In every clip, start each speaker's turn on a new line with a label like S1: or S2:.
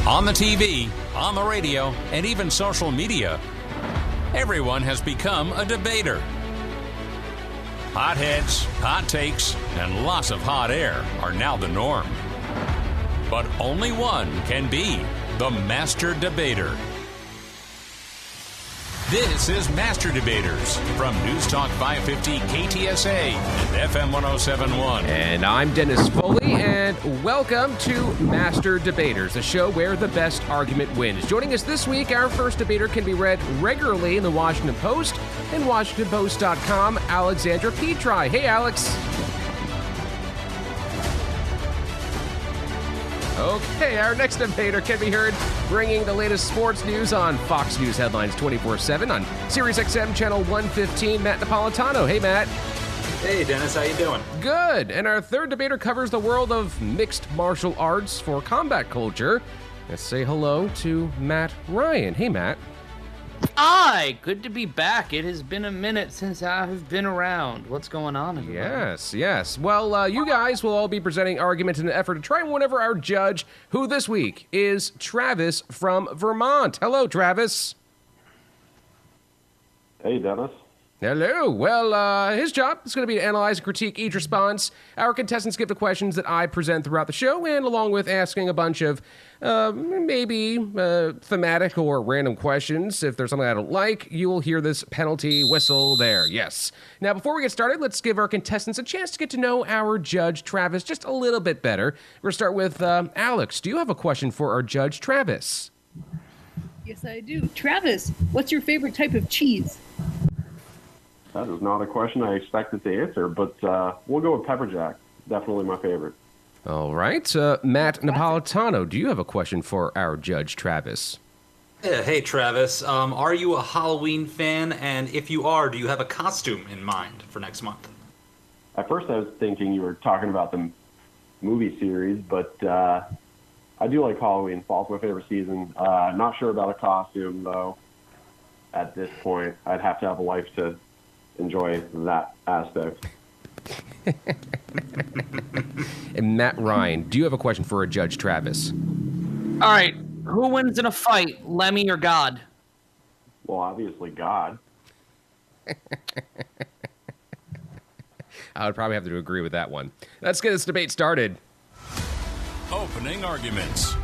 S1: On the TV, on the radio, and even social media, everyone has become a debater. Hot heads, hot takes, and lots of hot air are now the norm. But only one can be the master debater. This is Master Debaters from News Talk 550 KTSA and FM 1071.
S2: And I'm Dennis Foley, and welcome to Master Debaters, a show where the best argument wins. Joining us this week, our first debater can be read regularly in the Washington Post and WashingtonPost.com, Alexandra Petri. Hey, Alex. Okay, our next debater can be heard bringing the latest sports news on Fox News Headlines 24/7 on SiriusXM Channel 115, Matt Napolitano. Hey, Matt.
S3: Hey, Dennis. How you doing?
S2: Good. And our third debater covers the world of mixed martial arts for combat culture. Let's say hello to Matt Ryan. Hey, Matt.
S4: Hi, good to be back. It has been a minute since I have been around. What's going on, everybody?
S2: Yes. Well, you guys will all be presenting arguments in an effort to try and win over our judge, who this week is Travis from Vermont. Hello, Travis.
S5: Hey, Dennis.
S2: Hello. Well, his job is going to be to analyze and critique each response. Our contestants give the questions that I present throughout the show, and along with asking a bunch of maybe thematic or random questions, if there's something I don't like, you will hear this penalty whistle there. Yes. Now, before we get started, let's give our contestants a chance to get to know our judge, Travis, just a little bit better. We're going to start with Alex. Do you have a question for our judge, Travis?
S6: Yes, I do. Travis, what's your favorite type of cheese?
S5: That is not a question I expected to answer, but we'll go with pepper jack. Definitely my favorite.
S2: All right. Matt Napolitano, do you have a question for our judge, Travis?
S3: Yeah, hey, Travis. Are you a Halloween fan? And if you are, do you have a costume in mind for next month?
S5: At first, I was thinking you were talking about the movie series, but I do like Halloween. Fall's my favorite season. Not sure about a costume, though. At this point, I'd have to have a life to enjoy that aspect.
S2: And Matt Ryan, do you have a question for a judge, Travis?
S4: All right, who wins in a fight, Lemmy or God?
S5: Well, obviously, God.
S2: I would probably have to agree with that one. Let's get this debate started.
S1: Opening arguments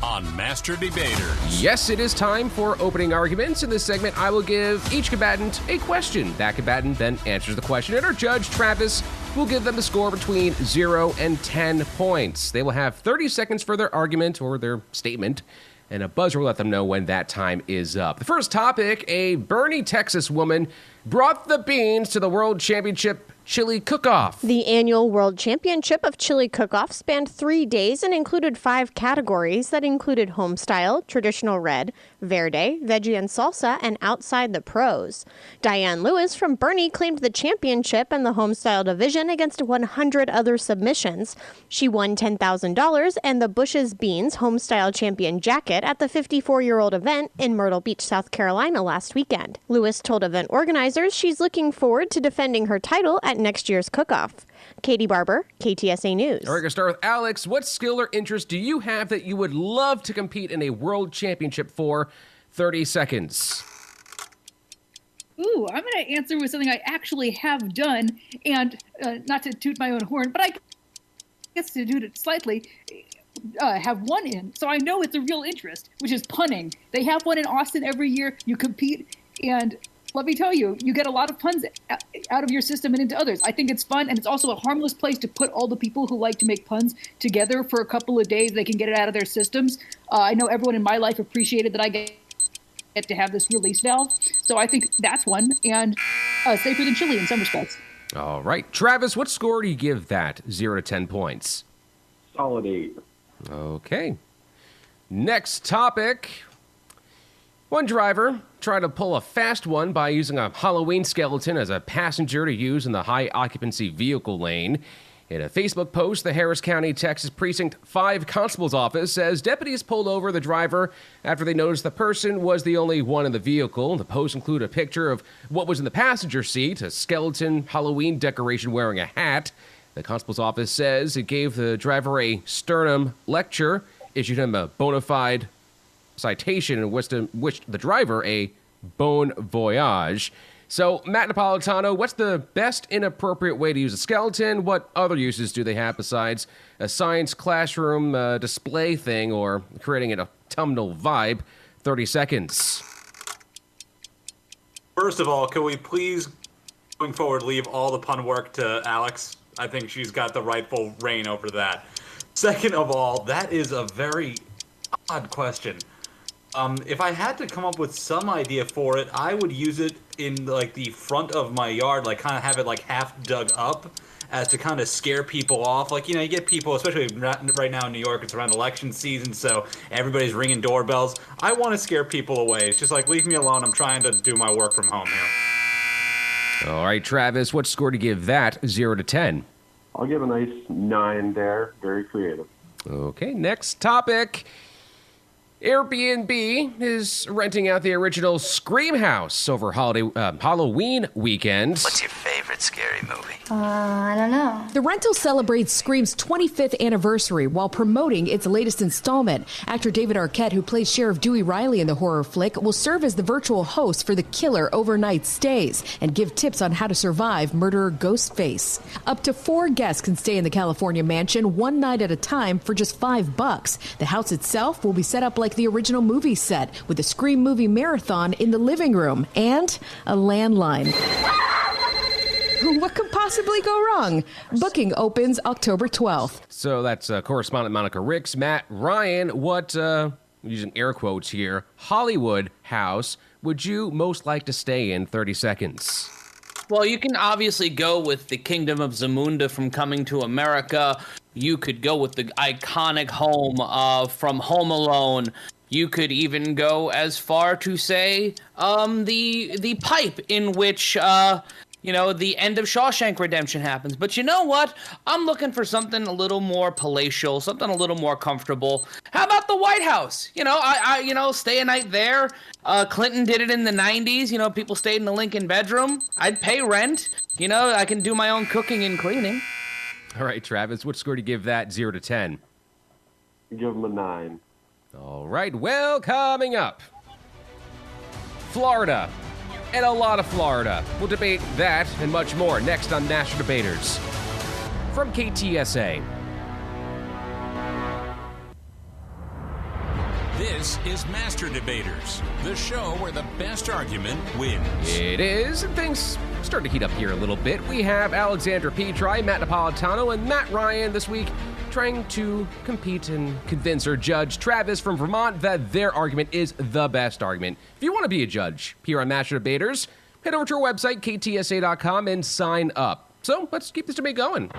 S1: on Master Debaters.
S2: Yes, it is time for opening arguments. In this segment, I will give each combatant a question. That combatant then answers the question, and our judge, Travis, will give them a score between 0 and 10 points. They will have 30 seconds for their argument or their statement, and a buzzer will let them know when that time is up. The first topic, a Boerne, Texas woman brought the beans to the World Championship Chili Cook-Off.
S7: The annual World Championship of Chili Cook-Off spanned 3 days and included 5 categories that included homestyle, traditional red, verde, veggie and salsa, and outside the pros. Diane Lewis from Boerne claimed the championship in the homestyle division against 100 other submissions. She won $10,000 and the Bush's Beans homestyle champion jacket at the 54-year-old event in Myrtle Beach, South Carolina last weekend. Lewis told event organizers she's looking forward to defending her title at next year's cook-off. Katie Barber, KTSA News.
S2: All right, going to start with Alex. What skill or interest do you have that you would love to compete in a world championship for? 30 seconds.
S6: Ooh, I'm going to answer with something I actually have done, and not to toot my own horn, but I guess to do it slightly, have one in. So I know it's a real interest, which is punning. They have one in Austin every year. You compete, and let me tell you, you get a lot of puns out of your system and into others. I think it's fun, and it's also a harmless place to put all the people who like to make puns together for a couple of days. They can get it out of their systems. I know everyone in my life appreciated that I get to have this release valve. So I think that's one, and safer than chili in some respects.
S2: All right. Travis, what score do you give that? 0 to 10 points.
S5: Solid 8.
S2: Okay. Next topic. One driver tried to pull a fast one by using a Halloween skeleton as a passenger to use in the high-occupancy vehicle lane. In a Facebook post, the Harris County, Texas Precinct 5 Constable's Office says deputies pulled over the driver after they noticed the person was the only one in the vehicle. The post included a picture of what was in the passenger seat, a skeleton Halloween decoration wearing a hat. The Constable's Office says it gave the driver a sternum lecture. issued him a bona fide citation and wished the driver a bon voyage. So, Matt Napolitano, what's the best inappropriate way to use a skeleton? What other uses do they have besides a science classroom display thing or creating an autumnal vibe? 30 seconds.
S3: First of all, can we please, going forward, leave all the pun work to Alex? I think she's got the rightful reign over that. Second of all, that is a very odd question. If I had to come up with some idea for it, I would use it in like the front of my yard, like kind of have it like half dug up as to kind of scare people off. Like, you know, you get people, especially right now in New York, it's around election season, so everybody's ringing doorbells. I want to scare people away. It's just like, leave me alone. I'm trying to do my work from home here.
S2: All right, Travis, what score to give that 0 to 10?
S5: I'll give a nice 9 there. Very creative.
S2: Okay, next topic. Airbnb is renting out the original Scream House over Halloween weekend.
S8: What's your favorite scary movie?
S9: I don't know.
S10: The rental celebrates Scream's 25th anniversary while promoting its latest installment. Actor David Arquette, who plays Sheriff Dewey Riley in the horror flick, will serve as the virtual host for the killer overnight stays and give tips on how to survive murderer Ghostface. Up to 4 guests can stay in the California mansion one night at a time for just $5. The house itself will be set up like the original movie set, with a Scream movie marathon in the living room and a landline. What could possibly go wrong? Booking opens October 12th.
S2: So that's correspondent Monica Ricks. Matt Ryan, what, using air quotes here, Hollywood house would you most like to stay in? 30 seconds.
S4: Well, you can obviously go with the Kingdom of Zamunda from Coming to America. You could go with the iconic home from Home Alone. You could even go as far to say the pipe in which the end of Shawshank Redemption happens. But you know what? I'm looking for something a little more palatial, something a little more comfortable. How about the White House? I stay a night there. Clinton did it in the 90s. People stayed in the Lincoln bedroom. I'd pay rent. I can do my own cooking and cleaning.
S2: All right, Travis, what score do you give that 0 to 10?
S5: Give him a 9.
S2: All right, well, coming up, Florida, and a lot of Florida. We'll debate that and much more next on National Debaters from KTSA.
S1: This is Master Debaters, the show where the best argument wins.
S2: It is, and things start to heat up here a little bit. We have Alexandra Petri, Matt Napolitano, and Matt Ryan this week trying to compete and convince our judge, Travis from Vermont, that their argument is the best argument. If you want to be a judge here on National Debaters, head over to our website, ktsa.com, and sign up. So let's keep this debate going.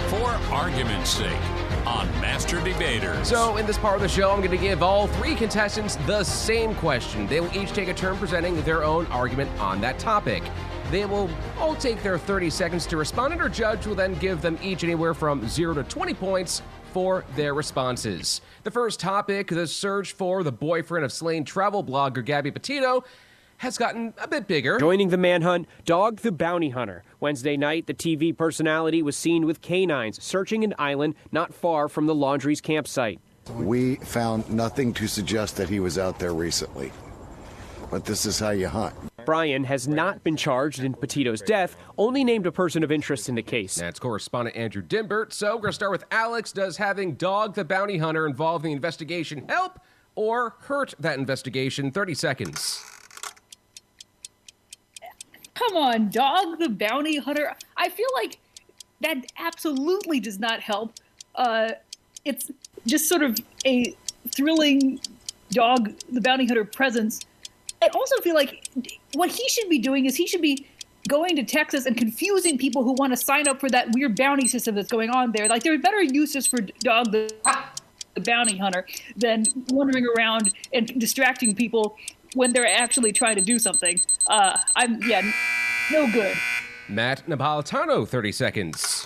S1: For argument's sake, on Master Debaters.
S2: So in this part of the show, I'm going to give all 3 contestants the same question. They will each take a turn presenting their own argument on that topic. They will all take their 30 seconds to respond, and our judge will then give them each anywhere from 0 to 20 points for their responses. The first topic, the search for the boyfriend of slain travel blogger Gabby Petito, has gotten a bit bigger.
S11: Joining the manhunt, Dog the Bounty Hunter. Wednesday night, the TV personality was seen with canines searching an island not far from the Laundries campsite.
S12: We found nothing to suggest that he was out there recently. But this is how you hunt.
S11: Brian has not been charged in Petito's death, only named a person of interest in the case.
S2: That's correspondent Andrew Dimbert. So we're going to start with Alex. Does having Dog the Bounty Hunter involved in the investigation help or hurt that investigation? 30 seconds.
S6: Come on, Dog the Bounty Hunter. I feel like that absolutely does not help. It's just sort of a thrilling Dog the Bounty Hunter presence. I also feel like what he should be doing is he should be going to Texas and confusing people who want to sign up for that weird bounty system that's going on there. Like, there are better uses for Dog the Bounty Hunter than wandering around and distracting people when they're actually trying to do something. No good.
S2: Matt Napolitano, 30 seconds.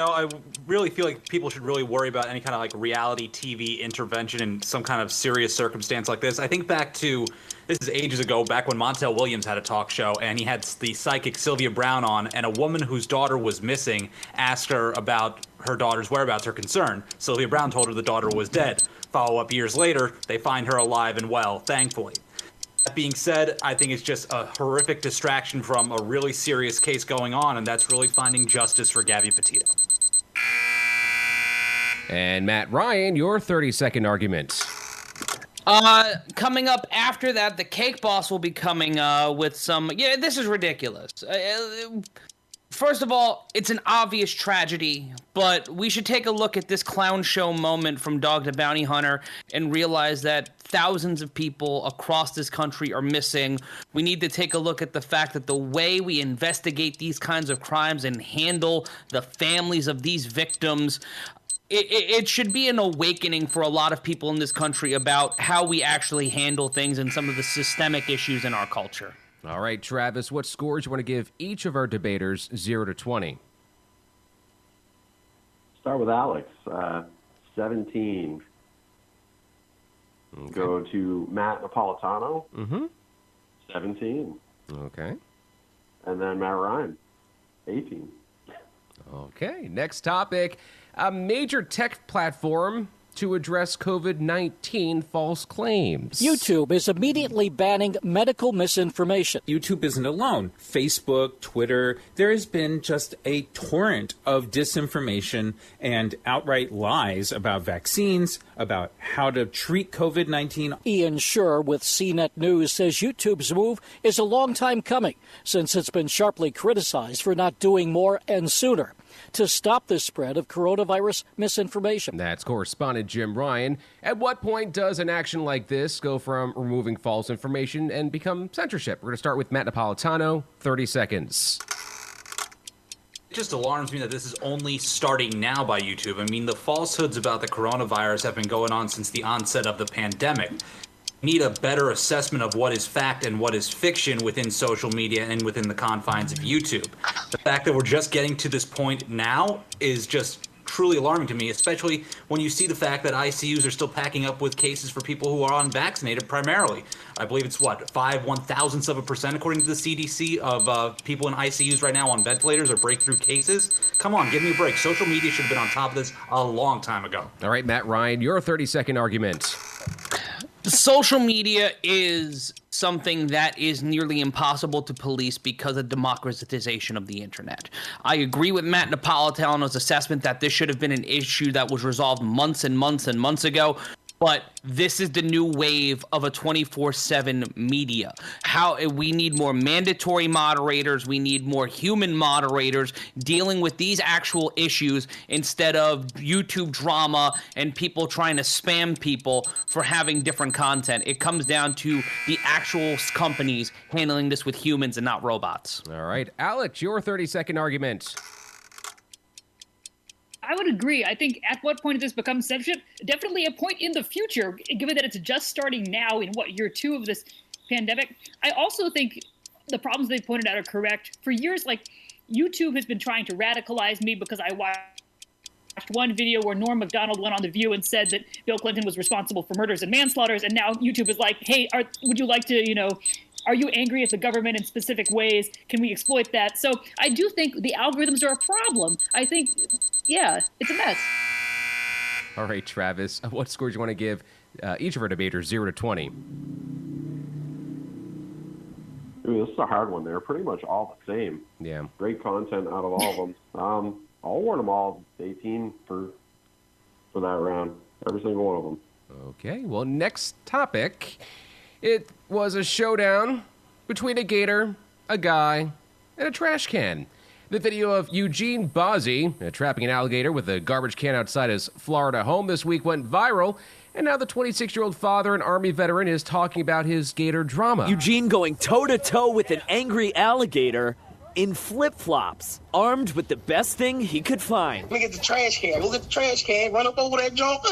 S3: I really feel like people should really worry about any kind of like reality TV intervention in some kind of serious circumstance like this. I think back to, this is ages ago, back when Montel Williams had a talk show and he had the psychic Sylvia Browne on, and a woman whose daughter was missing asked her about her daughter's whereabouts, her concern. Sylvia Browne told her the daughter was dead. Follow up years later, they find her alive and well, thankfully. That being said, I think it's just a horrific distraction from a really serious case going on, and that's really finding justice for Gabby Petito.
S2: And Matt Ryan, your 30-second argument.
S4: Coming up after that, the Cake Boss will be coming with some... Yeah, this is ridiculous. First of all, it's an obvious tragedy, but we should take a look at this clown show moment from Dog the Bounty Hunter and realize that thousands of people across this country are missing. We need to take a look at the fact that the way we investigate these kinds of crimes and handle the families of these victims, it should be an awakening for a lot of people in this country about how we actually handle things and some of the systemic issues in our culture.
S2: All right, Travis, what scores you want to give each of our debaters 0 to 20?
S5: Start with Alex, 17.
S2: Okay.
S5: Go to Matt Napolitano, 17.
S2: Okay.
S5: And then Matt Ryan, 18.
S2: Okay, next topic. A major tech platform to address COVID-19 false claims.
S9: YouTube is immediately banning medical misinformation.
S13: YouTube isn't alone. Facebook, Twitter, there has been just a torrent of disinformation and outright lies about vaccines, about how to treat COVID-19.
S9: Ian Schur with CNET News says YouTube's move is a long time coming, since it's been sharply criticized for not doing more and sooner to stop the spread of coronavirus misinformation.
S2: That's correspondent Jim Ryan. At what point does an action like this go from removing false information and become censorship? We're going to start with Matt Napolitano, 30 seconds.
S3: It just alarms me that this is only starting now by YouTube. I mean, the falsehoods about the coronavirus have been going on since the onset of the pandemic. We need a better assessment of what is fact and what is fiction within social media and within the confines of YouTube. The fact that we're just getting to this point now is just truly alarming to me, especially when you see the fact that ICUs are still packing up with cases for people who are unvaccinated primarily. I believe it's, 1,000% according to the CDC of people in ICUs right now on ventilators or breakthrough cases. Come on, give me a break. Social media should have been on top of this a long time ago.
S2: All right, Matt Ryan, your 30-second argument.
S4: Social media is something that is nearly impossible to police because of democratization of the internet. I agree with Matt Napolitano's assessment that this should have been an issue that was resolved months and months and months ago. But this is the new wave of a 24/7 media. How we need more mandatory moderators, we need more human moderators dealing with these actual issues instead of YouTube drama and people trying to spam people for having different content. It comes down to the actual companies handling this with humans and not robots.
S2: All right, Alex, your 30-second argument.
S6: I would agree. I think at what point does this become censorship? Definitely a point in the future, given that it's just starting now in, year 2 of this pandemic. I also think the problems they pointed out are correct. For years, YouTube has been trying to radicalize me because I watched one video where Norm Macdonald went on The View and said that Bill Clinton was responsible for murders and manslaughters, and now YouTube is like, hey, would you like to, are you angry at the government in specific ways? Can we exploit that? So I do think the algorithms are a problem. I think, yeah, it's a mess.
S2: All right, Travis, what scores do you want to give each of our debaters 0 to 20?
S5: Ooh, this is a hard one. They're pretty much all the same.
S2: Yeah.
S5: Great content out of all of them. I'll award them all 18 for that round. Every single one of them.
S2: Okay, well, next topic. It was a showdown between a gator, a guy, and a trash can. The video of Eugene Bozzi trapping an alligator with a garbage can outside his Florida home this week went viral, and now the 26-year-old father and Army veteran is talking about his gator drama.
S14: Eugene going toe-to-toe with an angry alligator in flip-flops, armed with the best thing he could find.
S15: Look at the trash can. Look at the trash can. Run up over that junk.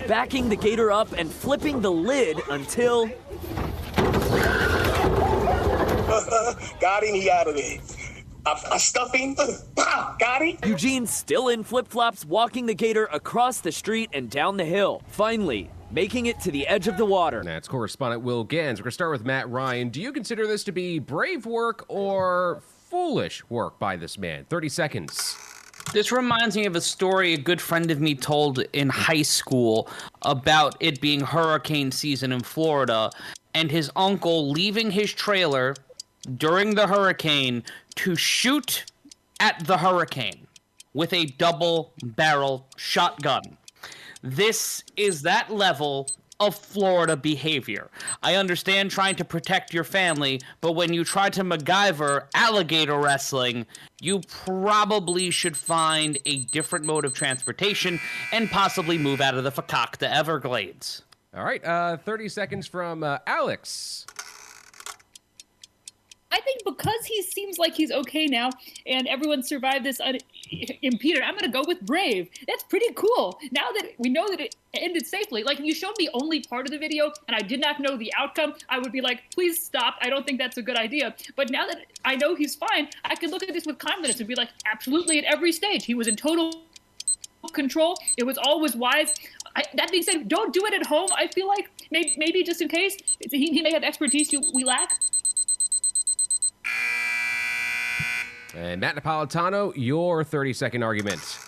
S14: Backing the gator up and flipping the lid until...
S15: Got him, he out of there. A stuffing. Got it.
S14: Eugene's still in flip-flops, walking the gator across the street and down the hill. Finally, making it to the edge of the water.
S2: That's correspondent Will Gans. We're going to start with Matt Ryan. Do you consider this to be brave work or foolish work by this man? 30 seconds.
S4: This reminds me of a story a good friend of me told in high school about it being hurricane season in Florida and his uncle leaving his trailer during the hurricane to shoot at the hurricane with a double-barrel shotgun. This is that level of Florida behavior. I understand trying to protect your family, but when you try to MacGyver alligator wrestling, you probably should find a different mode of transportation and possibly move out of the Fakakta Everglades.
S2: All right, 30 seconds from Alex.
S6: I think because he seems like he's okay now and everyone survived this unimpeded, I'm going to go with brave. That's pretty cool. Now that we know that it ended safely, like if you showed me only part of the video and I did not know the outcome, I would be like, please stop. I don't think that's a good idea. But now that I know he's fine, I can look at this with confidence and be like, absolutely at every stage. He was in total control. It was always wise. That being said, don't do it at home. I feel like maybe just in case he may have expertise we lack.
S2: And Matt Napolitano, your 30-second argument.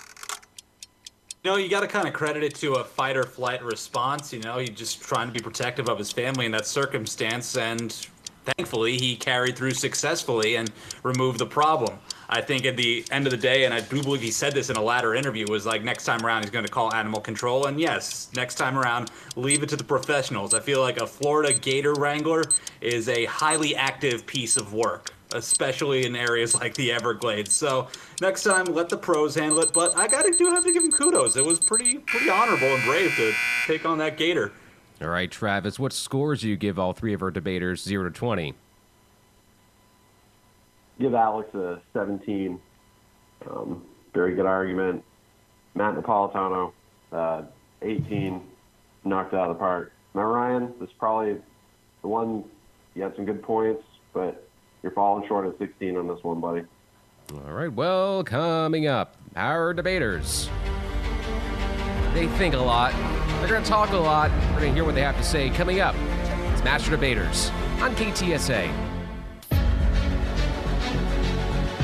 S3: You got to kind of credit it to a fight or flight response. He's just trying to be protective of his family in that circumstance, and thankfully he carried through successfully and removed the problem. I think at the end of the day, and I do believe he said this in a latter interview, was like next time around he's going to call animal control. And yes, next time around, leave it to the professionals. I feel like a Florida gator wrangler is a highly active piece of work, especially in areas like the Everglades. So next time, let the pros handle it. But I do have to give him kudos. It was pretty honorable and brave to take on that gator.
S2: All right, Travis, what scores do you give all three of our debaters, 0 to 20?
S5: Give Alex a 17. Very good argument. Matt Napolitano, 18. Knocked it out of the park. Matt Ryan, this is probably the one, you had some good points, but you're falling short at 16 on this one, buddy.
S2: All right, well, coming up, our debaters. They think a lot. They're going to talk a lot. We're going to hear what they have to say. Coming up, it's Master Debaters on KTSA.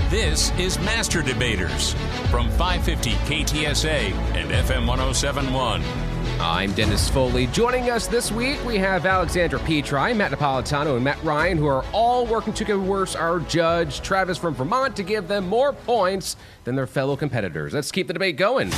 S1: This is Master Debaters from 550 KTSA and FM 1071.
S2: I'm Dennis Foley. Joining us this week, we have Alexandra Petri, Matt Napolitano, and Matt Ryan, who are all working to coerce our judge, Travis from Vermont, to give them more points than their fellow competitors. Let's keep the debate going.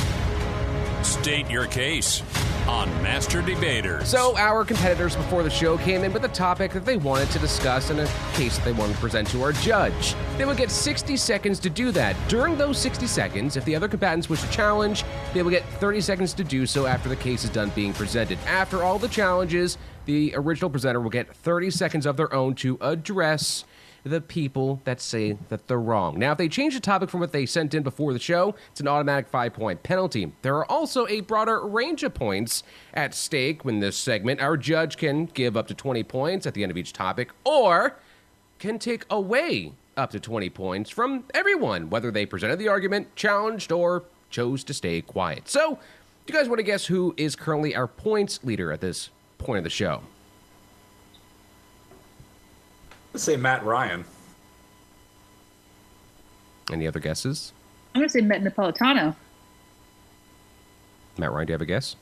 S1: State your case on Master Debaters.
S2: So our competitors before the show came in with a topic that they wanted to discuss and a case that they wanted to present to our judge. They would get 60 seconds to do that. During those 60 seconds, if the other combatants wish to challenge, they will get 30 seconds to do so after the case is done being presented. After all the challenges, the original presenter will get 30 seconds of their own to address the people that say that they're wrong. Now, if they change the topic from what they sent in before the show, it's an automatic 5-point penalty. There are also a broader range of points at stake in this segment. Our judge can give up to 20 points at the end of each topic, or can take away up to 20 points from everyone, whether they presented the argument, challenged, or chose to stay quiet. So, do you guys want to guess who is currently our points leader at this point of the show?
S3: Let's say Matt Ryan.
S2: Any other guesses?
S6: I'm going to say Matt Napolitano.
S2: Matt Ryan, do you have a guess?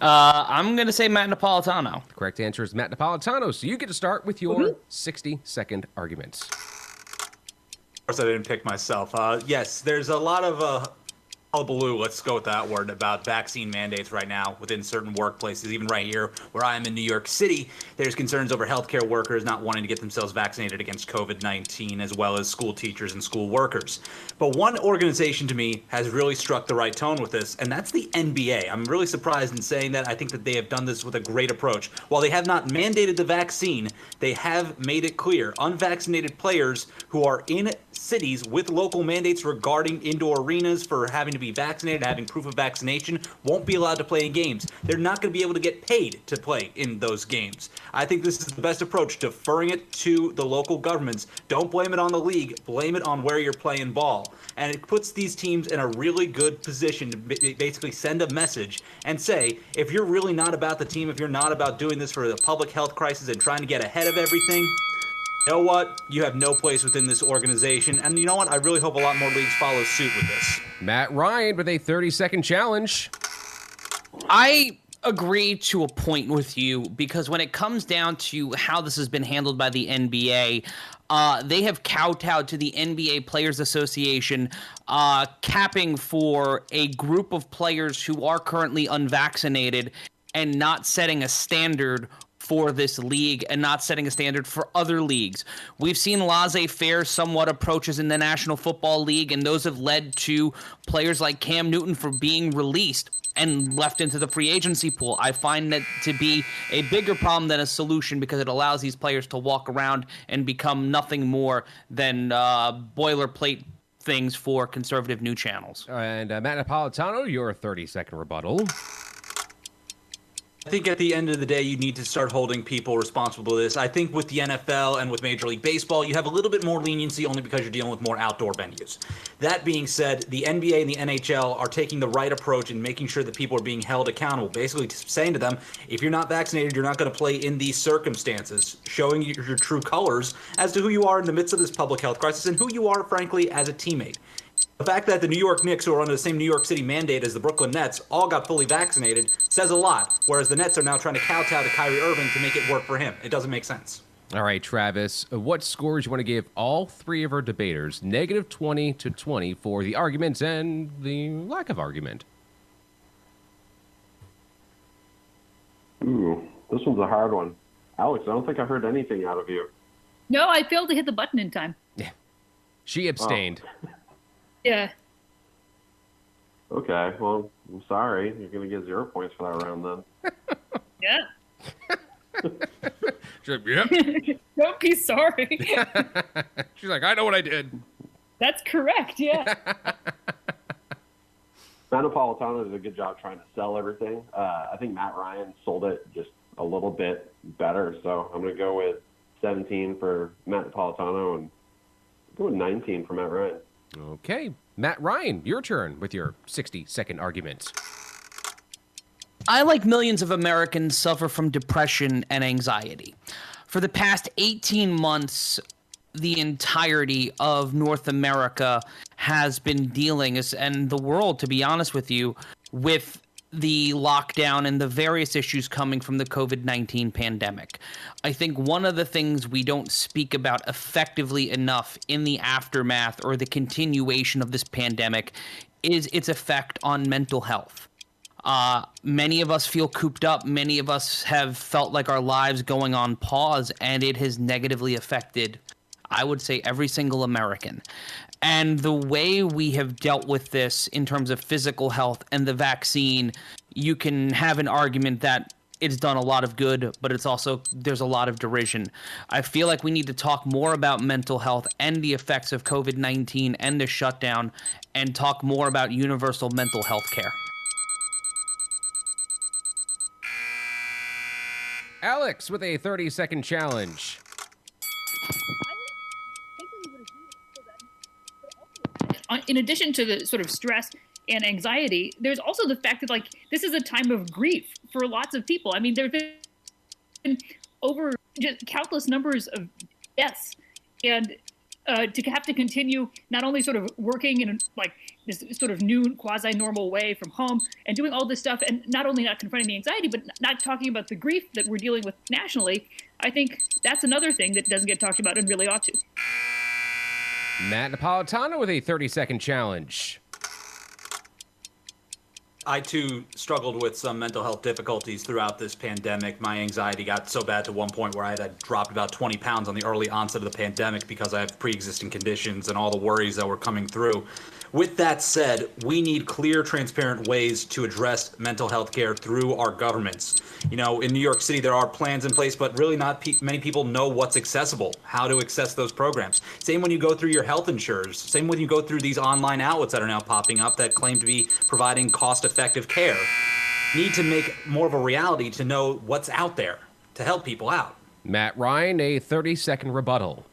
S4: I'm going to say Matt Napolitano.
S2: The correct answer is Matt Napolitano. So you get to start with your 60-second arguments.
S3: Of course, I didn't pick myself. Yes, there's a lot of hullabaloo, let's go with that word, about vaccine mandates right now within certain workplaces. Even right here where I am in New York City, there's concerns over healthcare workers not wanting to get themselves vaccinated against COVID-19, as well as school teachers and school workers. But one organization to me has really struck the right tone with this, and that's the NBA. I'm really surprised in saying that. I think that they have done this with a great approach. While they have not mandated the vaccine, they have made it clear unvaccinated players who are in cities with local mandates regarding indoor arenas for having to be vaccinated, having proof of vaccination, won't be allowed to play in games. They're not going to be able to get paid to play in those games. I think this is the best approach, deferring it to the local governments. Don't blame it on the league, blame it on where you're playing ball. And it puts these teams in a really good position to basically send a message and say, if you're really not about the team, if you're not about doing this for the public health crisis and trying to get ahead of everything, you know what? You have no place within this organization. And you know what? I really hope a lot more leagues follow suit with this.
S2: Matt Ryan with a 30-second challenge.
S4: I agree to a point with you, because when it comes down to how this has been handled by the NBA, they have kowtowed to the NBA Players Association, capping for a group of players who are currently unvaccinated and not setting a standard for this league and not setting a standard for other leagues. We've seen laissez-faire somewhat approaches in the National Football League, and those have led to players like Cam Newton for being released and left into the free agency pool. I find that to be a bigger problem than a solution, because it allows these players to walk around and become nothing more than boilerplate things for conservative news channels.
S2: And Matt Napolitano, your 30-second rebuttal.
S3: I think at the end of the day, you need to start holding people responsible to this. I think with the NFL and with Major League Baseball, you have a little bit more leniency only because you're dealing with more outdoor venues. That being said, the NBA and the NHL are taking the right approach in making sure that people are being held accountable, basically saying to them, if you're not vaccinated, you're not going to play in these circumstances, showing your true colors as to who you are in the midst of this public health crisis and who you are, frankly, as a teammate. The fact that the New York Knicks, who are under the same New York City mandate as the Brooklyn Nets, all got fully vaccinated says a lot, whereas the Nets are now trying to kowtow to Kyrie Irving to make it work for him. It doesn't make sense.
S2: All right, Travis, what scores you want to give all three of our debaters? -20 to 20 for the arguments and the lack of argument.
S5: Ooh, this one's a hard one. Alex, I don't think I heard anything out of you.
S6: No, I failed to hit the button in time.
S2: Yeah. She abstained.
S5: Oh.
S6: Yeah.
S5: Okay, well, I'm sorry. You're going to get 0 points for that round then.
S6: Yeah.
S2: She's like, yep.
S6: Don't be sorry.
S2: She's like, I know what I did.
S6: That's correct, yeah.
S5: Matt Napolitano did a good job trying to sell everything. I think Matt Ryan sold it just a little bit better, so I'm going to go with 17 for Matt Napolitano and go with 19 for Matt Ryan.
S2: Okay. Matt Ryan, your turn with your 60-second argument.
S4: I, like millions of Americans, suffer from depression and anxiety. For the past 18 months, the entirety of North America has been dealing, and the world, to be honest with you, with the lockdown and the various issues coming from the COVID-19 pandemic. I think one of the things we don't speak about effectively enough in the aftermath or the continuation of this pandemic is its effect on mental health. Many of us feel cooped up. Many of us have felt like our lives going on pause, and it has negatively affected, I would say, every single American. And the way we have dealt with this in terms of physical health and the vaccine, you can have an argument that it's done a lot of good, but it's also, there's a lot of derision. I feel like we need to talk more about mental health and the effects of COVID-19 and the shutdown, and talk more about universal mental health care.
S2: Alex with a 30-second challenge.
S6: In addition to the sort of stress and anxiety, there's also the fact that, like, this is a time of grief for lots of people. I mean, there have been over just countless numbers of deaths, and to have to continue not only sort of working in like this sort of new quasi-normal way from home and doing all this stuff, and not only not confronting the anxiety, but not talking about the grief that we're dealing with nationally, I think that's another thing that doesn't get talked about and really ought to.
S2: Matt Napolitano with a 30-second challenge.
S3: I too struggled with some mental health difficulties throughout this pandemic. My anxiety got so bad to one point where I had dropped about 20 pounds on the early onset of the pandemic because I have pre-existing conditions and all the worries that were coming through. With that said, we need clear, transparent ways to address mental health care through our governments. You know, in New York City, there are plans in place, but really not many people know what's accessible, how to access those programs. Same when you go through your health insurers. Same when you go through these online outlets that are now popping up that claim to be providing cost-effective care. Need to make more of a reality to know what's out there to help people out.
S2: Matt Ryan, a 30-second rebuttal.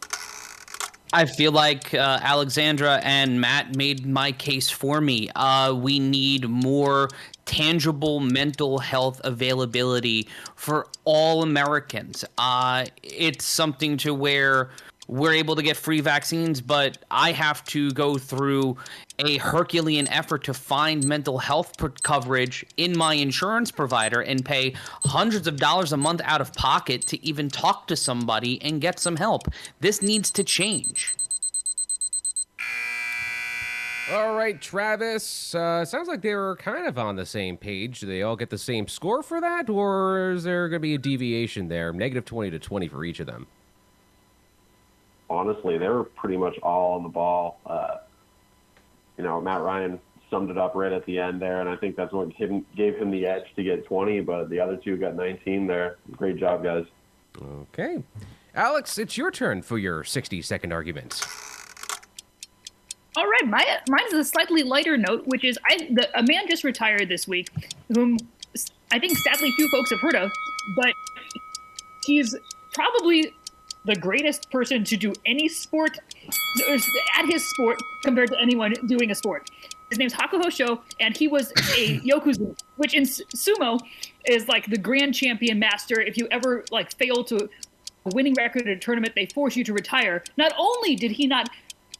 S4: I feel like Alexandra and Matt made my case for me. We need more tangible mental health availability for all Americans. It's something to where we're able to get free vaccines, but I have to go through a Herculean effort to find mental health coverage in my insurance provider and pay hundreds of dollars a month out of pocket to even talk to somebody and get some help. This needs to change.
S2: All right, Travis. Sounds like they were kind of on the same page. Do they all get the same score for that, or is there going to be a deviation there? Negative 20 to 20 for each of them.
S5: Honestly, they were pretty much all on the ball. Matt Ryan summed it up right at the end there, and I think that's what gave him the edge to get 20, but the other two got 19 there. Great job, guys.
S2: Okay. Alex, it's your turn for your 60-second argument.
S6: All right, mine's a slightly lighter note, which is a man just retired this week, whom I think sadly few folks have heard of, but he's probably the greatest person to do any sport at his sport compared to anyone doing a sport. His name's Hakuho Sho, and he was a yokozuna, which in sumo is like the grand champion master. If you ever fail to a winning record at a tournament, they force you to retire. Not only did he not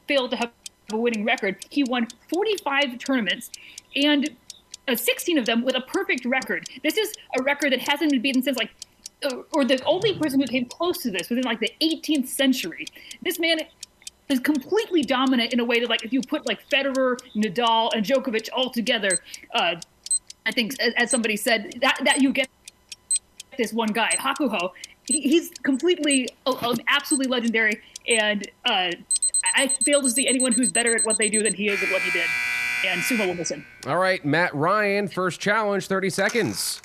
S6: fail to have a winning record, he won 45 tournaments and 16 of them with a perfect record. This is a record that hasn't been beaten since or the only person who came close to this was in the 18th century. This man is completely dominant in a way that if you put Federer, Nadal, and Djokovic all together, I think as somebody said, that you get this one guy, Hakuho. He's completely, absolutely legendary, and I fail to see anyone who's better at what they do than he is at what he did. And sumo will miss him.
S2: All right, Matt Ryan, first challenge, 30 seconds.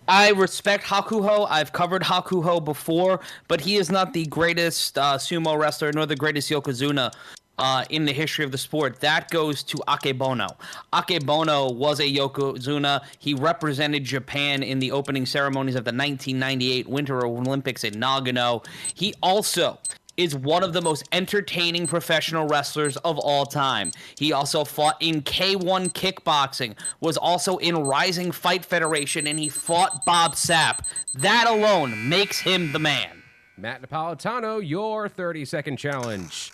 S4: I respect Hakuho. I've covered Hakuho before, but he is not the greatest sumo wrestler nor the greatest yokozuna in the history of the sport. That goes to Akebono. Akebono was a yokozuna. He represented Japan in the opening ceremonies of the 1998 Winter Olympics in Nagano. He also is one of the most entertaining professional wrestlers of all time. He also fought in K1 kickboxing, was also in Rising Fight Federation, and he fought Bob Sapp. That alone makes him the man.
S2: Matt Napolitano, your 30-second challenge.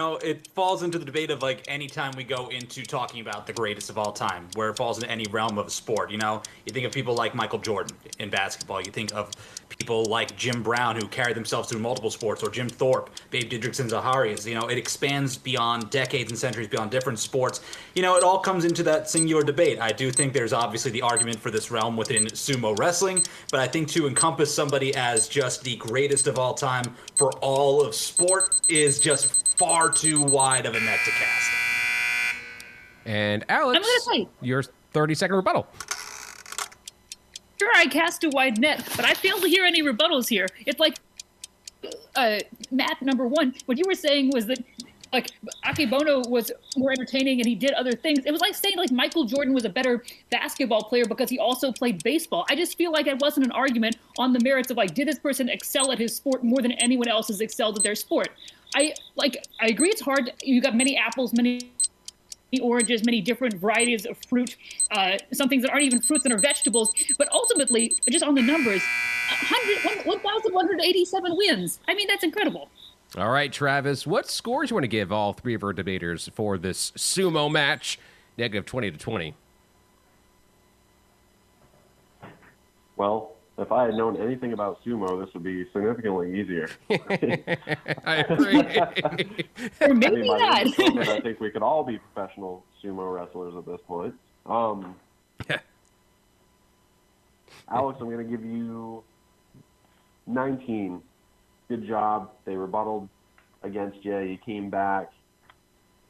S3: It falls into the debate of anytime we go into talking about the greatest of all time, where it falls into any realm of a sport. You think of people like Michael Jordan in basketball. You think of people like Jim Brown, who carried themselves through multiple sports, or Jim Thorpe, Babe Didrikson, Zaharias. It expands beyond decades and centuries, beyond different sports. It all comes into that singular debate. I do think there's obviously the argument for this realm within sumo wrestling, but I think to encompass somebody as just the greatest of all time for all of sport is just far too wide of a net to cast.
S2: And Alex, your 30-second rebuttal.
S6: Sure, I cast a wide net, but I failed to hear any rebuttals here. It's Matt, number one, what you were saying was that Akebono was more entertaining and he did other things. It was like saying Michael Jordan was a better basketball player because he also played baseball. I just feel like it wasn't an argument on the merits of did this person excel at his sport more than anyone else has excelled at their sport. I agree it's hard. You got many apples, many oranges, many different varieties of fruit, some things that aren't even fruits and are vegetables. But ultimately, just on the numbers, 1,187 wins. I mean, that's incredible.
S2: All right, Travis, what scores you want to give all three of our debaters for this sumo match? Negative 20 to 20.
S5: Well, if I had known anything about sumo, this would be significantly easier.
S2: I agree.
S6: Or maybe not.
S5: I think we could all be professional sumo wrestlers at this point. Alex, I'm going to give you 19. Good job. They rebutted against you. You came back.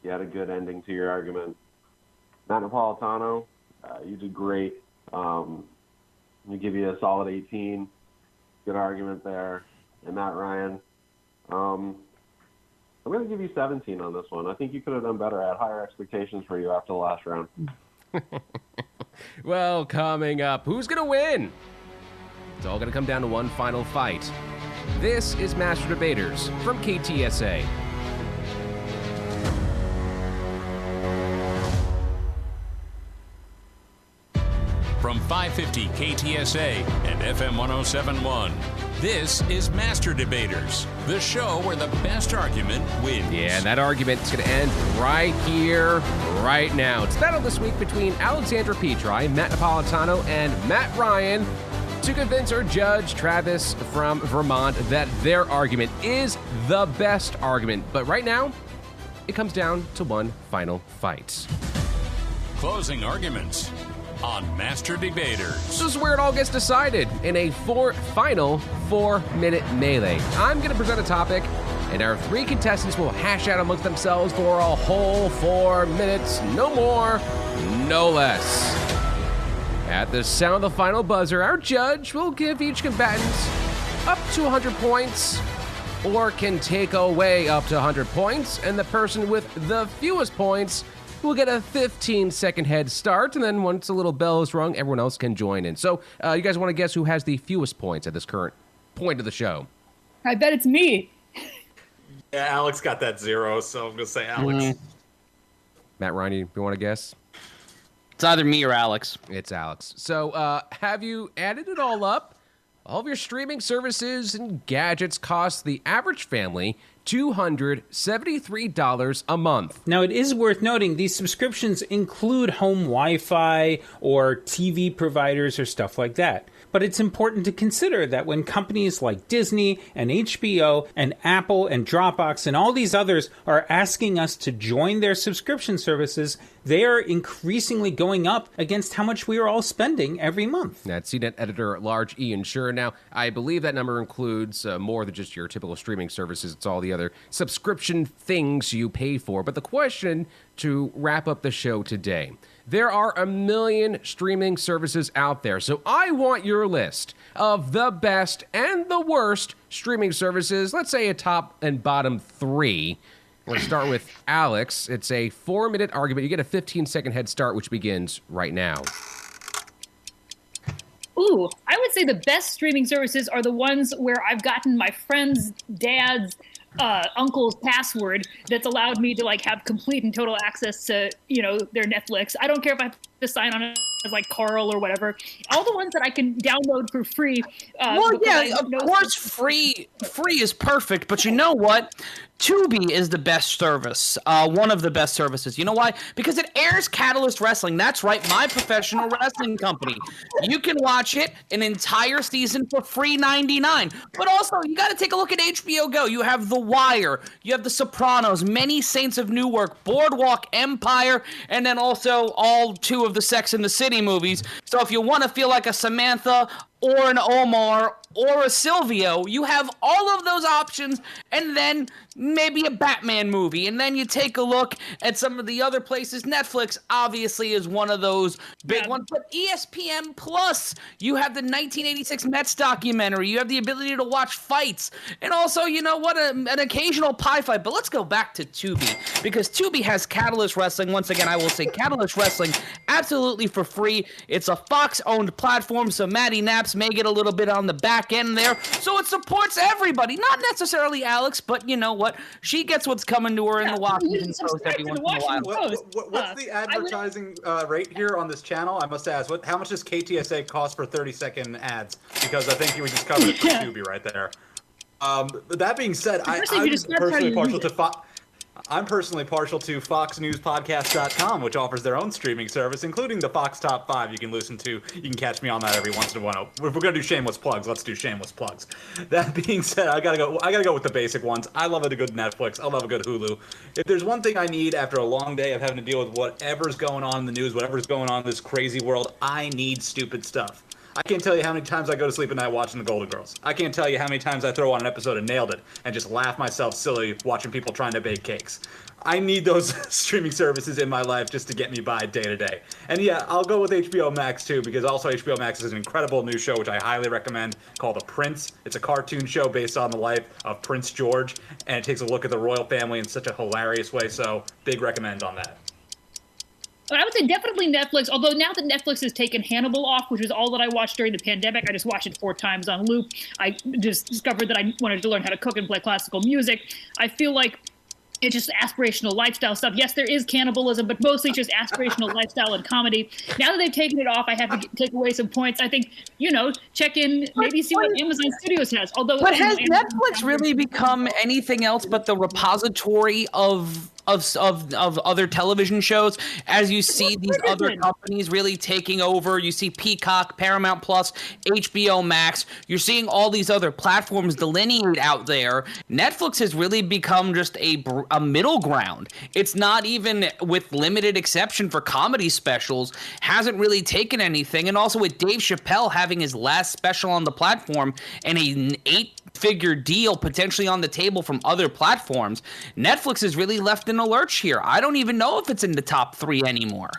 S5: You had a good ending to your argument. Matt Napolitano, you did great. I'm going to give you a solid 18. Good argument there. And Matt Ryan, I'm going to give you 17 on this one. I think you could have done better. I had higher expectations for you after the last round.
S2: Well, coming up, who's going to win? It's all going to come down to one final fight. This is Master Debaters from KTSA.
S1: From 550 KTSA and FM 1071, this is Master Debaters, the show where the best argument wins.
S2: Yeah, and that argument is going to end right here, right now. It's battle this week between Alexandra Petri, Matt Napolitano, and Matt Ryan to convince our judge, Travis from Vermont, that their argument is the best argument. But right now, it comes down to one final fight.
S1: Closing arguments on Master Debaters.
S2: This is where it all gets decided in a final 4-minute melee. I'm going to present a topic, and our three contestants will hash out amongst themselves for a whole 4 minutes. No more, no less. At the sound of the final buzzer, our judge will give each combatant up to 100 points, or can take away up to 100 points, and the person with the fewest points will get a 15-second head start, and then once the little bell is rung, everyone else can join in. So, you guys want to guess who has the fewest points at this current point of the show?
S6: I bet it's me.
S3: Yeah, Alex got that 0, so I'm going to say Alex.
S2: Matt, Ryan, you want to guess?
S4: It's either me or Alex.
S2: It's Alex. So, have you added it all up? All of your streaming services and gadgets cost the average family $273 a month.
S13: Now, it is worth noting these subscriptions include home Wi-Fi or TV providers or stuff like that. But it's important to consider that when companies like Disney and HBO and Apple and Dropbox and all these others are asking us to join their subscription services, they are increasingly going up against how much we are all spending every month.
S2: That's CNET Editor-at-Large Ian Scher. Now, I believe that number includes more than just your typical streaming services. It's all the other subscription things you pay for. But the question to wrap up the show today: there are a million streaming services out there, so I want your list of the best and the worst streaming services. Let's say a top and bottom 3. We're going to start with Alex. It's a 4-minute argument. You get a 15-second head start, which begins right now.
S6: Ooh, I would say the best streaming services are the ones where I've gotten my friend's dad's uncle's password that's allowed me to have complete and total access to their Netflix. I don't care if I have to sign on it as Carl or whatever. All the ones that I can download for free.
S4: Well, yeah, of course, free is perfect. But you know what? Tubi is the best service, one of the best services. You know why? Because it airs Catalyst Wrestling. That's right, my professional wrestling company. You can watch it an entire season for free $99. But also, you got to take a look at HBO Go. You have The Wire, you have The Sopranos, Many Saints of Newark, Boardwalk Empire, and then also all 2 of the Sex and the City movies. So if you want to feel like a Samantha or an Omar or a Silvio, you have all of those options, and then maybe a Batman movie, and then you take a look at some of the other places. Netflix obviously is one of those big ones, but ESPN Plus, you have the 1986 Mets documentary, you have the ability to watch fights, and also, you know what, an occasional pie fight. But let's go back to Tubi, because Tubi has Catalyst Wrestling. Once again, I will say Catalyst Wrestling absolutely for free. It's a Fox-owned platform, so Maddie Naps may get a little bit on the back end there, so it supports everybody, not necessarily Alex, but you know what, she gets what's coming to her in the Washington Post every once in a while.
S3: What's the advertising rate here on this channel? I must ask, how much does KTSA cost for 30-second ads? Because I think you would just cover it for Tubi right there. That being said, I'm personally partial to I'm personally partial to FoxNewsPodcast.com, which offers their own streaming service, including the Fox Top 5 you can listen to. You can catch me on that every once in a while. If we're going to do shameless plugs, let's do shameless plugs. That being said, I gotta go with the basic ones. I love a good Netflix. I love a good Hulu. If there's one thing I need after a long day of having to deal with whatever's going on in the news, whatever's going on in this crazy world, I need stupid stuff. I can't tell you how many times I go to sleep at night watching The Golden Girls. I can't tell you how many times I throw on an episode of Nailed It and just laugh myself silly watching people trying to bake cakes. I need those streaming services in my life just to get me by day to day. And yeah, I'll go with HBO Max too, because also HBO Max is an incredible new show which I highly recommend called The Prince. It's a cartoon show based on the life of Prince George, and it takes a look at the royal family in such a hilarious way, so big recommend on that.
S6: I would say definitely Netflix, although now that Netflix has taken Hannibal off, which was all that I watched during the pandemic, I just watched it 4 times on loop. I just discovered that I wanted to learn how to cook and play classical music. I feel like it's just aspirational lifestyle stuff. Yes, there is cannibalism, but mostly just aspirational lifestyle and comedy. Now that they've taken it off, I have to take away some points. I think, check in, maybe see what Amazon Studios has. Although,
S4: but has Netflix really become anything else but the repository of other television shows? As you see these other companies really taking over, you see Peacock, Paramount Plus, HBO Max, you're seeing all these other platforms delineate out there. Netflix has really become just a middle ground. It's not even, with limited exception for comedy specials, hasn't really taken anything. And also with Dave Chappelle having his last special on the platform and an 8-figure deal potentially on the table from other platforms, Netflix is really left in a lurch here. I don't even know if it's in the top 3 anymore.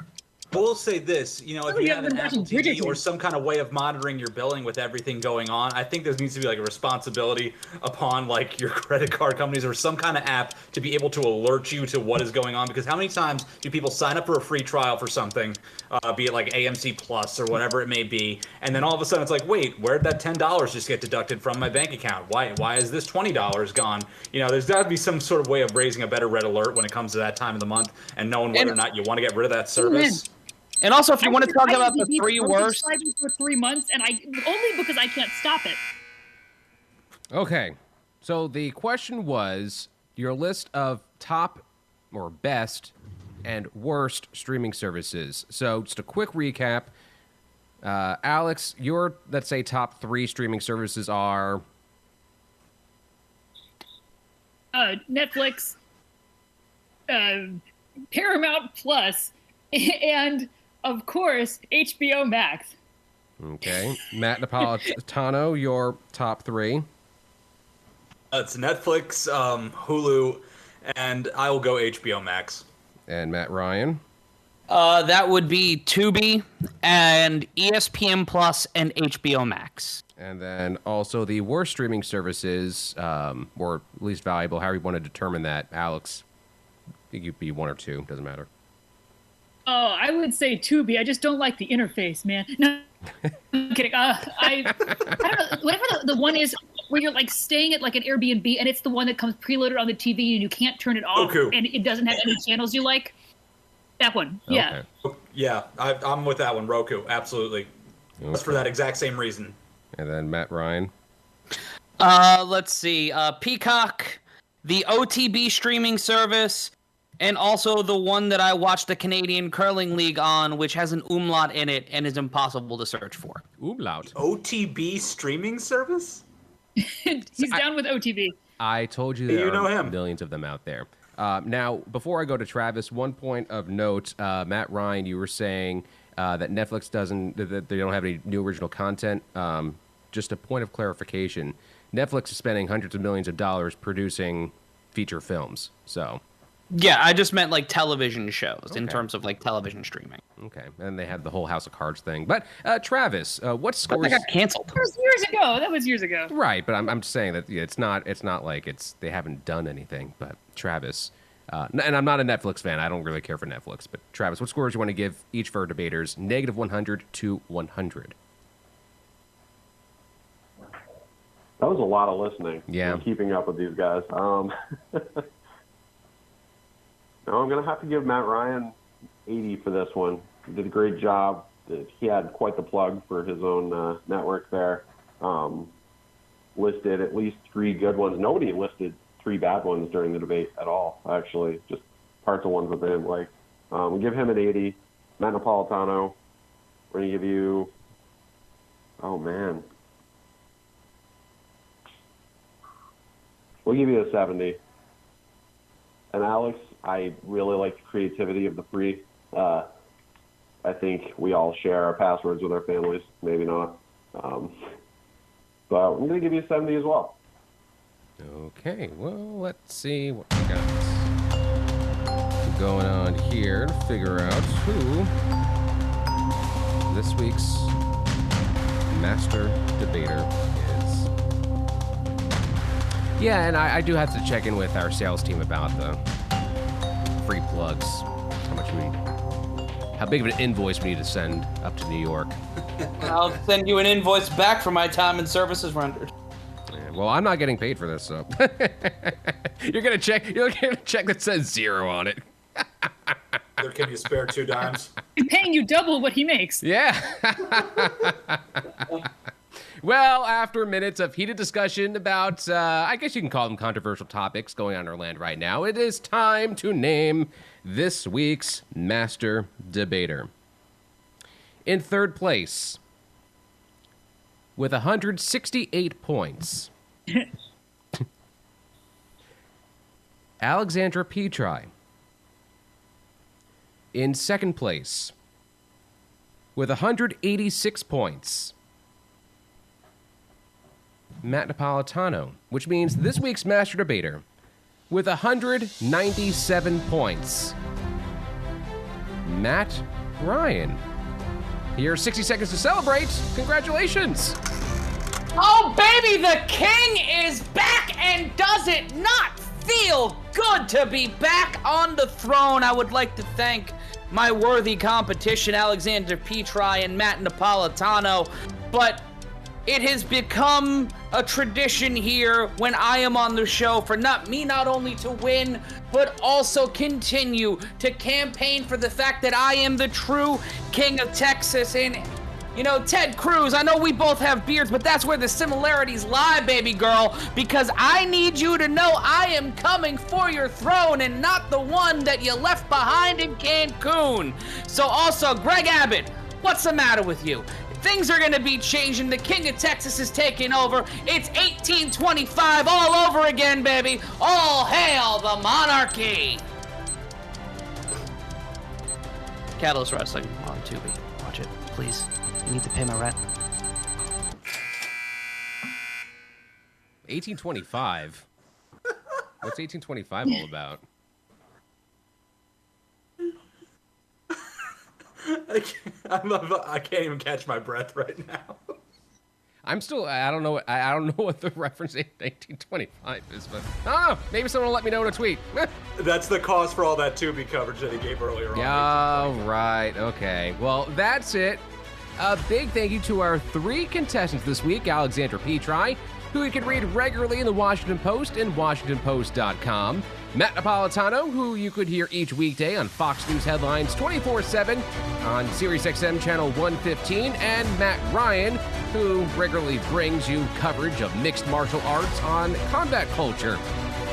S3: We'll say this, if you have an Apple TV or some kind of way of monitoring your billing with everything going on, I think there needs to be like a responsibility upon like your credit card companies or some kind of app to be able to alert you to what is going on. Because how many times do people sign up for a free trial for something, be it like AMC Plus or whatever it may be, and then all of a sudden it's like, wait, where'd that $10 just get deducted from my bank account? Why is this $20 gone? There's got to be some sort of way of raising a better red alert when it comes to that time of the month and knowing whether or not you want to get rid of that service.
S4: And also, if you want to talk about the 3 worst,
S6: for 3 months, and only because I can't stop it.
S2: Okay, so the question was your list of top or best and worst streaming services. So just a quick recap. Alex, your, let's say, top 3 streaming services are
S6: Netflix, Paramount Plus, and of course, HBO Max.
S2: Okay. Matt Napolitano, your top 3.
S3: It's Netflix, Hulu, and I will go HBO Max.
S2: And Matt Ryan?
S4: That would be Tubi and ESPN Plus and HBO Max.
S2: And then also the worst streaming services, or least valuable, however you want to determine that. Alex, it could be 1 or 2, doesn't matter.
S6: Oh, I would say Tubi. I just don't like the interface, man. No, I'm kidding. I don't know. Whatever the one is where you're like staying at like an Airbnb, and it's the one that comes preloaded on the TV, and you can't turn it off, and it doesn't have any channels you like. That one, yeah.
S3: Okay. Yeah, I'm with that one. Roku, absolutely. Okay. Just for that exact same reason.
S2: And then Matt Ryan.
S4: Let's see. Peacock, the OTB streaming service. And also the one that I watched the Canadian Curling League on, which has an umlaut in it and is impossible to search for.
S2: Umlaut?
S3: OTB streaming service?
S6: He's down with OTB.
S2: I told you there are millions of them out there. Now, before I go to Travis, one point of note, Matt Ryan, you were saying that Netflix that they don't have any new original content. Just a point of clarification. Netflix is spending hundreds of millions of dollars producing feature films, so...
S4: Yeah, I just meant like television shows in terms of like television streaming.
S2: Okay, and they had the whole House of Cards thing. But Travis, what scores?
S4: That got canceled.
S6: That was years ago. That was years ago.
S2: Right, but I'm just saying that it's not like they haven't done anything. But Travis, and I'm not a Netflix fan. I don't really care for Netflix. But Travis, what scores do you want to give each for our debaters? -100 to 100.
S5: That was a lot of listening.
S2: Yeah,
S5: and keeping up with these guys. No, I'm going to have to give Matt Ryan 80 for this one. He did a great job. He had quite the plug for his own network there. Listed at least 3 good ones. Nobody listed three bad ones during the debate at all, actually. Just parts of ones with him. Like, we'll give him an 80. Matt Napolitano, we're going to give you, oh, man. We'll give you a 70. And Alex, I really like the creativity of the three. I think we all share our passwords with our families. Maybe not. But I'm going to give you a 70 as well.
S2: Okay, well, let's see what we got going on here to figure out who this week's master debater is. Yeah, and I do have to check in with our sales team about the free plugs. How big of an invoice we need to send up to New York.
S4: I'll send you an invoice back for my time and services rendered.
S2: Yeah, well, I'm not getting paid for this, so you're gonna get a check that says 0 on it.
S3: Can you spare 2 dimes?
S6: He's paying you double what he makes.
S2: Yeah. Well, after minutes of heated discussion about, I guess you can call them controversial topics going on in our land right now, it is time to name this week's master debater. In third place, with 168 points, Alexandra Petri. In second place, with 186 points, Matt Napolitano, which means this week's master debater, with 197 points, Matt Ryan. Here are 60 seconds to celebrate. Congratulations.
S4: Oh, baby, the king is back, and does it not feel good to be back on the throne? I would like to thank my worthy competition, Alexandra Petri and Matt Napolitano, but it has become a tradition here when I am on the show for not only to win, but also continue to campaign for the fact that I am the true king of Texas. And, you know, Ted Cruz, I know we both have beards, but that's where the similarities lie, baby girl, because I need you to know I am coming for your throne and not the one that you left behind in Cancun. So also, Greg Abbott, what's the matter with you? Things are going to be changing. The King of Texas is taking over. It's 1825 all over again, baby. All hail the monarchy. Catalyst Wrestling on Tubi. Watch it, please. I need to pay my rent.
S2: 1825? What's 1825 all about?
S3: I can't even catch my breath right now.
S2: I don't know what the reference to 1825 is, but I don't know. Maybe someone will let me know in a tweet.
S3: That's the cause for all that Tubi coverage that he gave earlier on.
S2: Yeah, right. Okay. Well, that's it. A big thank you to our 3 contestants this week, Alexandra Petri, who you can read regularly in the Washington Post and WashingtonPost.com. Matt Napolitano, who you could hear each weekday on Fox News Headlines 24/7 on SiriusXM Channel 115, and Matt Ryan, who regularly brings you coverage of mixed martial arts on Combat Culture,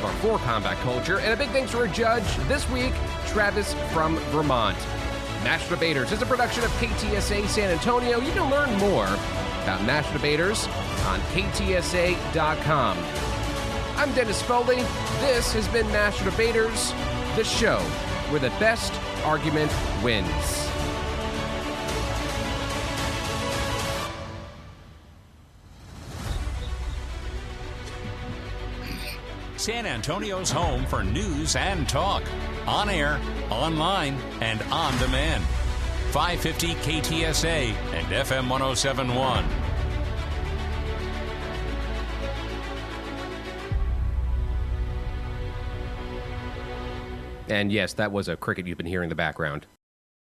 S2: or for Combat Culture. And a big thanks to our judge this week, Travis from Vermont. Master Debaters is a production of KTSA San Antonio. You can learn more about Master Debaters on KTSA.com. I'm Dennis Foley. This has been Master Debaters, the show where the best argument wins.
S1: San Antonio's home for news and talk. On air, online, and on demand. 550 KTSA and FM 107.1.
S2: And yes, that was a cricket you've been hearing in the background.